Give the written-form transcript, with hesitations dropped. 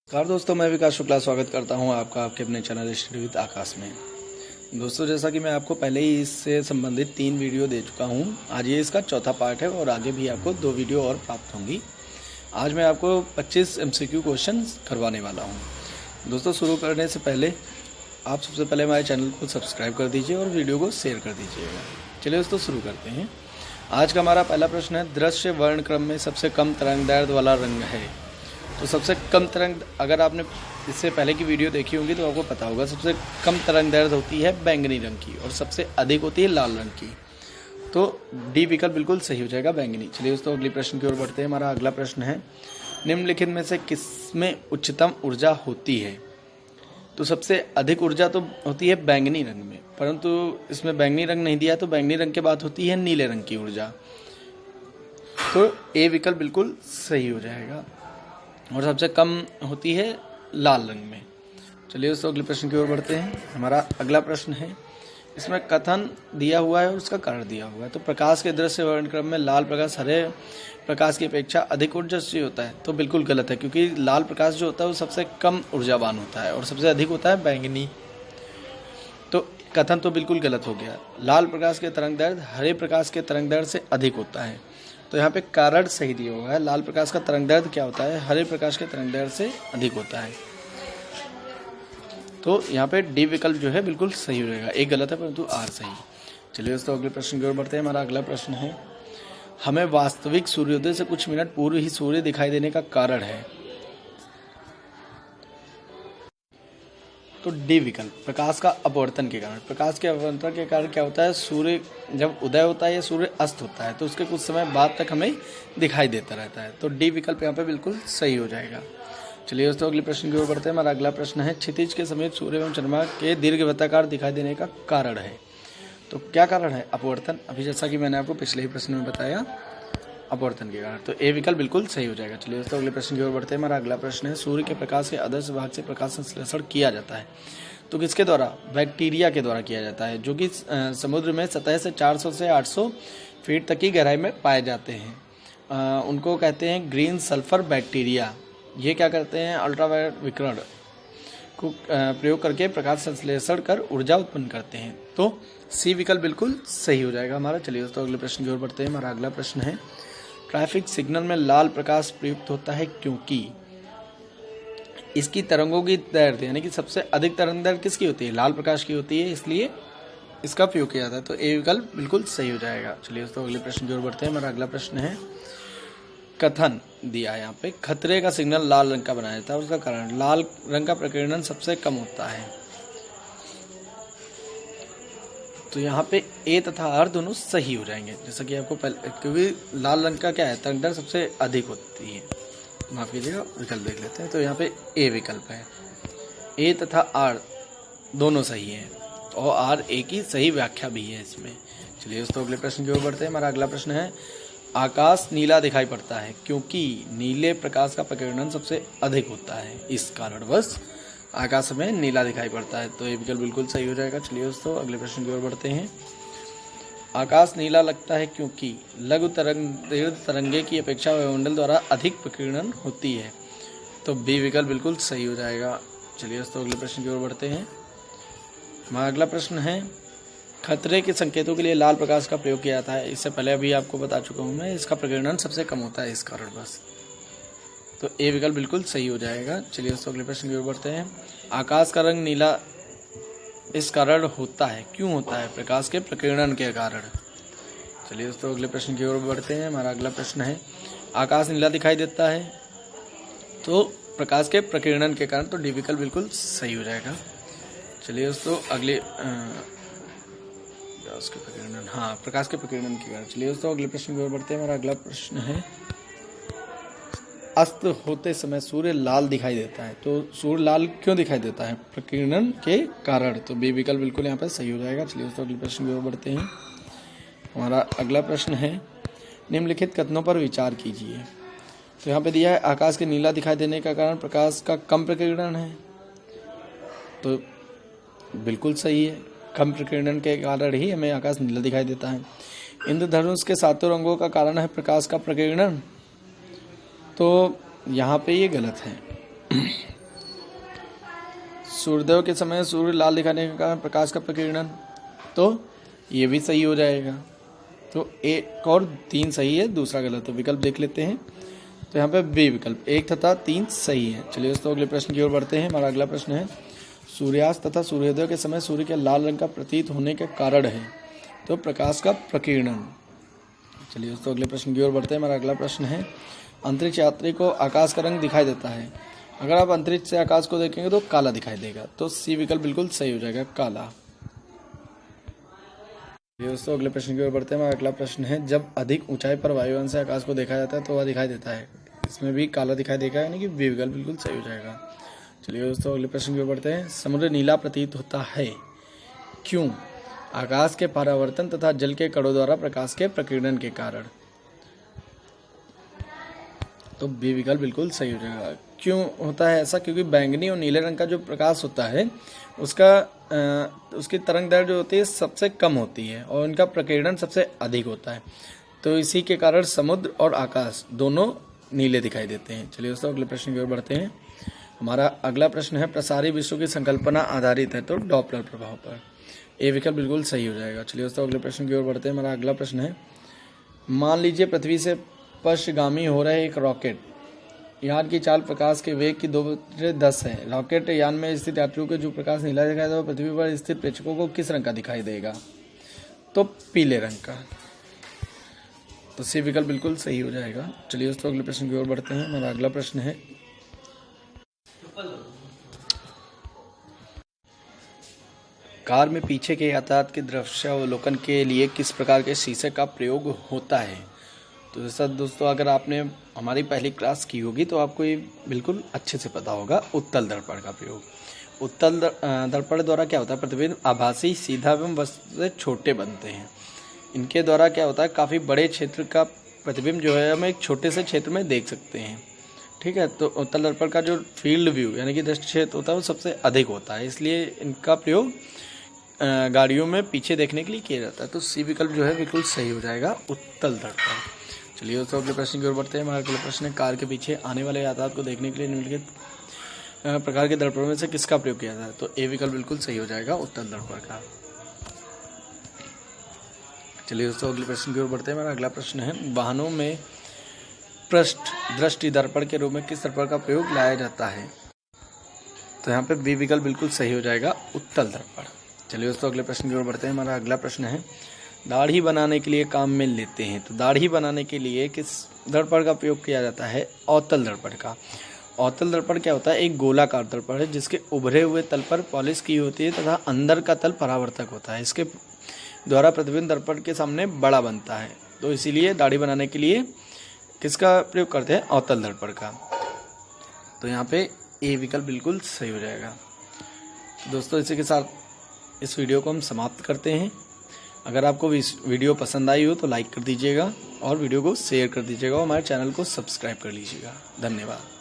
नमस्कार दोस्तों, मैं विकास शुक्ला स्वागत करता हूं आपका आपके अपने चैनल स्टडी विद आकाश में। दोस्तों, जैसा कि मैं आपको पहले ही इससे संबंधित 3 वीडियो दे चुका हूं। आज ये इसका चौथा पार्ट है और आगे भी आपको 2 वीडियो और प्राप्त होंगी। आज मैं आपको 25 MCQ क्वेश्चन करवाने वाला हूं। दोस्तों, शुरू करने से पहले आप सबसे पहले हमारे चैनल को सब्सक्राइब कर दीजिए और वीडियो को शेयर कर दीजिएगा। चलिए दोस्तों, शुरू करते हैं। आज का हमारा पहला प्रश्न है, दृश्य वर्ण क्रम में सबसे कम तरंगदैर्ध्य वाला रंग है। तो सबसे कम तरंग, अगर आपने इससे पहले की वीडियो देखी होंगी तो आपको पता होगा, सबसे कम तरंगदैर्ध्य होती है बैंगनी रंग की और सबसे अधिक होती है लाल रंग की। तो डी विकल्प बिल्कुल सही हो जाएगा, बैंगनी। चलिए दोस्तों, अगले प्रश्न की ओर बढ़ते हैं। हमारा अगला प्रश्न है, निम्नलिखित में से किसमें उच्चतम ऊर्जा होती है। तो सबसे अधिक ऊर्जा तो होती है बैंगनी रंग में, परंतु इसमें बैंगनी रंग नहीं दिया, तो बैंगनी रंग के बाद होती है नीले रंग की ऊर्जा। तो ए विकल्प बिल्कुल सही हो जाएगा और सबसे कम होती है लाल रंग में। चलिए दोस्तों, अगले प्रश्न की ओर बढ़ते हैं। हमारा अगला प्रश्न है, इसमें कथन दिया हुआ है और उसका कारण दिया हुआ है। तो प्रकाश के दृश्य वर्णक्रम में लाल प्रकाश हरे प्रकाश की अपेक्षा अधिक ऊर्जास्वी होता है। तो बिल्कुल गलत है, क्योंकि लाल प्रकाश जो होता है वो सबसे कम ऊर्जावान होता है और सबसे अधिक होता है बैंगनी। तो कथन तो बिल्कुल गलत हो गया। लाल प्रकाश के तरंगदैर्ध्य हरे प्रकाश के तरंगदैर्ध्य से अधिक होता है। तो यहाँ पे कारण सही दिया हुआ है। लाल प्रकाश का तरंगदैर्ध्य क्या होता है, हरे प्रकाश के तरंगदैर्ध्य से अधिक होता है। तो यहाँ पे डी विकल्प जो है बिल्कुल सही रहेगा। एक गलत है परंतु आर सही। चलिए दोस्तों, अगले प्रश्न की ओर बढ़ते हैं। हमारा अगला प्रश्न है, हमें वास्तविक सूर्योदय से कुछ मिनट पूर्व ही सूर्य दिखाई देने का कारण है। तो डी विकल्प, प्रकाश का अपवर्तन के कारण। प्रकाश के अपवर्तन के कारण क्या होता है, सूर्य जब उदय होता है या सूर्य अस्त होता है तो उसके कुछ समय बाद तक हमें दिखाई देता रहता है। तो डी विकल्प यहाँ पे बिल्कुल सही हो जाएगा। चलिए दोस्तों, अगले प्रश्न की ओर बढ़ते हैं। हमारा अगला प्रश्न है, क्षितिज के समीप सूर्य एवं चंद्रमा के दीर्घवृत्ताकार दिखाई देने का कारण है। तो क्या कारण है, अपवर्तन। अभी जैसा कि मैंने आपको पिछले ही प्रश्न में बताया, अपवर्तन के कारण। तो ए विकल्प बिल्कुल सही हो जाएगा। चलिए दोस्तों, अगले प्रश्न की ओर बढ़ते हैं। हमारा अगला प्रश्न है, सूर्य के प्रकाश के आदर्श भाग से प्रकाश संश्लेषण किया जाता है। तो किसके द्वारा, बैक्टीरिया के द्वारा किया जाता है, जो कि समुद्र में सतह से 400 से 800 फीट तक की गहराई में पाए जाते हैं। उनको कहते हैं ग्रीन सल्फर बैक्टीरिया। ये क्या करते हैं, अल्ट्रावायलेट विकिरण को प्रयोग करके प्रकाश संश्लेषण कर ऊर्जा उत्पन्न करते हैं। तो सी विकल्प बिल्कुल सही हो जाएगा हमारा। चलिए दोस्तों, अगले प्रश्न की ओर बढ़ते हैं। हमारा अगला प्रश्न है, ट्रैफिक सिग्नल में लाल प्रकाश प्रयुक्त होता है क्योंकि इसकी तरंगों की दैर्ध्य, यानी कि सबसे अधिक तरंगदैर्ध्य किसकी होती है, लाल प्रकाश की होती है, इसलिए इसका प्रयोग किया जाता है। तो ए विकल्प बिल्कुल सही हो जाएगा। चलिए दोस्तों, अगले प्रश्न की ओर बढ़ते हैं। हमारा अगला प्रश्न है, कथन दिया है यहाँ पे, खतरे का सिग्नल लाल रंग का बनाया जाता है, उसका कारण, लाल रंग का प्रकीर्णन सबसे कम होता है। तो यहाँ पे ए तथा आर दोनों सही हो जाएंगे, जैसा कि आपको पहले, क्योंकि लाल रंग का क्या है, तरंगदैर्ध्य सबसे अधिक होती है। माफ कीजिएगा, विकल्प देख लेते हैं। तो यहाँ पे ए विकल्प है। ए तथा आर दोनों सही है और आर ए की सही व्याख्या भी है इसमें। चलिए दोस्तों, अगले प्रश्न की ओर बढ़ते हैं। हमारा अगला प्रश्न है, आकाश नीला दिखाई पड़ता है क्योंकि नीले प्रकाश का प्रकीर्णन सबसे अधिक होता है, इस कारणवश आकाश में नीला दिखाई पड़ता है। तो ये विकल्प बिल्कुल सही हो जाएगा। चलिए दोस्तों, अगले प्रश्न की ओर बढ़ते हैं। आकाश नीला लगता है क्योंकि लघु तरंगे की अपेक्षा वायुमंडल द्वारा अधिक प्रकीर्णन होती है। तो बी विकल्प बिल्कुल सही हो जाएगा। चलिए दोस्तों, अगले प्रश्न की ओर बढ़ते हैं। हमारा अगला प्रश्न है, खतरे के संकेतों के लिए लाल प्रकाश का प्रयोग किया जाता है। इससे पहले अभी आपको बता चुका हूँ मैं, इसका प्रकीर्णन सबसे कम होता है, इस कारण बस। तो ए विकल्प बिल्कुल सही हो जाएगा। चलिए दोस्तों, अगले प्रश्न की ओर बढ़ते हैं। आकाश का रंग नीला इस कारण होता है, क्यों होता है, प्रकाश के प्रकीर्णन के कारण। चलिए दोस्तों, अगले प्रश्न की ओर बढ़ते हैं। हमारा अगला प्रश्न है, आकाश नीला दिखाई देता है तो प्रकाश के प्रकीर्णन के कारण। तो डी विकल्प बिल्कुल सही हो जाएगा। चलिए दोस्तों, अगले प्रकाश के प्रकीर्णन के कारण। चलिए दोस्तों, अगले प्रश्न की ओर बढ़ते हैं। हमारा अगला प्रश्न है, अस्त होते समय सूर्य लाल दिखाई देता है। तो सूर्य लाल क्यों दिखाई देता है, प्रकीर्णन के कारण। तो बी विकल्प बिल्कुल यहाँ पे सही हो जाएगा। चलिए दोस्तों, अगले प्रश्न की ओर बढ़ते हैं। हमारा अगला प्रश्न है, निम्नलिखित कथनों पर विचार कीजिए। तो यहाँ पे दिया है, आकाश के नीला दिखाई देने का कारण प्रकाश का कम प्रकीर्णन है। तो बिल्कुल सही है, कम प्रकीर्णन के कारण ही हमें आकाश नीला दिखाई देता है। इंद्रधनुष के 7 रंगों का कारण है प्रकाश का प्रकीर्णन। तो यहाँ पे ये गलत है। सूर्योदय के समय सूर्य लाल दिखाने के कारण प्रकाश का प्रकीर्णन, तो ये भी सही हो जाएगा। तो एक और 3 सही है, दूसरा गलत। तो विकल्प देख लेते हैं। तो यहाँ पे बी विकल्प 1 तथा 3 सही है। चलिए दोस्तों अगले प्रश्न की ओर बढ़ते हैं। हमारा अगला प्रश्न है, सूर्यास्त तथा सूर्योदय के समय सूर्य के लाल रंग का प्रतीत होने के कारण है, तो प्रकाश का प्रकीर्णन। चलिए दोस्तों अगले प्रश्न की ओर बढ़ते हैं। हमारा अगला प्रश्न है, अंतरिक्ष यात्री को आकाश का रंग दिखाई देता है। अगर आप अंतरिक्ष से आकाश को देखेंगे तो काला दिखाई देगा, तो सी विकल्प बिल्कुल सही हो जाएगा, काला। दोस्तों अगले प्रश्न की ओर बढ़ते हैं। हमारा अगला प्रश्न है, जब अधिक ऊंचाई पर वायुयान से आकाश को देखा जाता है तो वह दिखाई देता है। इसमें भी काला दिखाई देगा, यानी कि बी विकल्प बिल्कुल सही हो जाएगा। चलिए दोस्तों अगले प्रश्न की ओर बढ़ते हैं। समुद्र नीला प्रतीत होता है, क्यों? आकाश के परावर्तन तथा जल के कणों द्वारा प्रकाश के प्रकीर्णन के कारण, तो बी विकल्प बिल्कुल सही हो जाएगा। क्यों होता है ऐसा? क्योंकि बैंगनी और नीले रंग का जो प्रकाश होता है उसकी तरंग दैर्घ्य जो होती है सबसे कम होती है और इनका प्रकीर्णन सबसे अधिक होता है, तो इसी के कारण समुद्र और आकाश दोनों नीले दिखाई देते हैं। चलिए दोस्तों अगले प्रश्न की ओर बढ़ते हैं। हमारा अगला प्रश्न है, प्रसारी विश्व की संकल्पना आधारित है, तो डॉपलर प्रभाव पर। ए विकल्प बिल्कुल सही हो जाएगा। चलिए दोस्तों अगले प्रश्न की ओर बढ़ते हैं। हमारा अगला प्रश्न है, मान लीजिए पृथ्वी से पश्चिमगामी हो रहे एक रॉकेट यान की चाल प्रकाश के वेग की 2/10 है। रॉकेट यान में स्थित यात्रियों को जो प्रकाश नीला दिखाई देगा, पृथ्वी पर स्थित प्रेक्षकों को किस रंग का दिखाई देगा? तो पीले रंग का। तो सी विकल्प बिल्कुल सही हो जाएगा। चलिए दोस्तों अगले प्रश्न की ओर बढ़ते हैं। हमारा अगला प्रश्न है, कार में पीछे के यातायात के दृश्यावलोकन के लिए किस प्रकार के शीशे का प्रयोग होता है? तो जैसा दोस्तों अगर आपने हमारी पहली क्लास की होगी तो आपको ये बिल्कुल अच्छे से पता होगा, उत्तल दर्पण का प्रयोग। उत्तल दर्पण द्वारा क्या होता है, प्रतिबिंब आभासी, सीधा एवं वस्तु से छोटे बनते हैं। इनके द्वारा क्या होता है, काफ़ी बड़े क्षेत्र का प्रतिबिंब जो है हम एक छोटे से क्षेत्र में देख सकते हैं। ठीक है, तो उत्तल दर्पण का जो फील्ड व्यू यानी कि दृष्टि क्षेत्र होता है वो सबसे अधिक होता है, इसलिए इनका प्रयोग गाड़ियों में पीछे देखने के लिए किया जाता है। तो सी विकल्प जो है बिल्कुल सही हो जाएगा, उत्तल दर्पण। चलिए दोस्तों अगले प्रश्न की ओर बढ़ते हैं। हमारा अगला प्रश्न है, कार के पीछे आने वाले यातायात को देखने के लिए निम्नलिखित प्रकार के दर्पणों में से किसका प्रयोग किया जाता है? तो ए विकल्प बिल्कुल सही हो जाएगा, उत्तल दर्पण का। चलिए दोस्तों अगले प्रश्न की ओर बढ़ते हैं। हमारा अगला प्रश्न है, वाहनों में पृष्ठ दृष्टि दर्पण के रूप में किस दर्पण का प्रयोग लाया जाता है? तो यहाँ पे बी विकल्प बिल्कुल सही हो जाएगा, उत्तल दर्पण। चलिए दोस्तों अगले प्रश्न की ओर बढ़ते हैं। हमारा अगला प्रश्न है, दाढ़ी बनाने के लिए काम में लेते हैं, तो दाढ़ी बनाने के लिए किस दर्पण का प्रयोग किया जाता है? अवतल दर्पण का। अवतल दर्पण क्या होता है, एक गोलाकार दर्पण है जिसके उभरे हुए तल पर पॉलिश की होती है तथा अंदर का तल परावर्तक होता है। इसके द्वारा प्रतिबिंब दर्पण के सामने बड़ा बनता है, तो इसीलिए दाढ़ी बनाने के लिए किसका प्रयोग करते हैं? अवतल दर्पण का। तो यहाँ पे ए विकल्प बिल्कुल सही हो जाएगा। दोस्तों इसी के साथ इस वीडियो को हम समाप्त करते हैं। अगर आपको वीडियो पसंद आई हो तो लाइक कर दीजिएगा और वीडियो को शेयर कर दीजिएगा और हमारे चैनल को सब्सक्राइब कर लीजिएगा। धन्यवाद।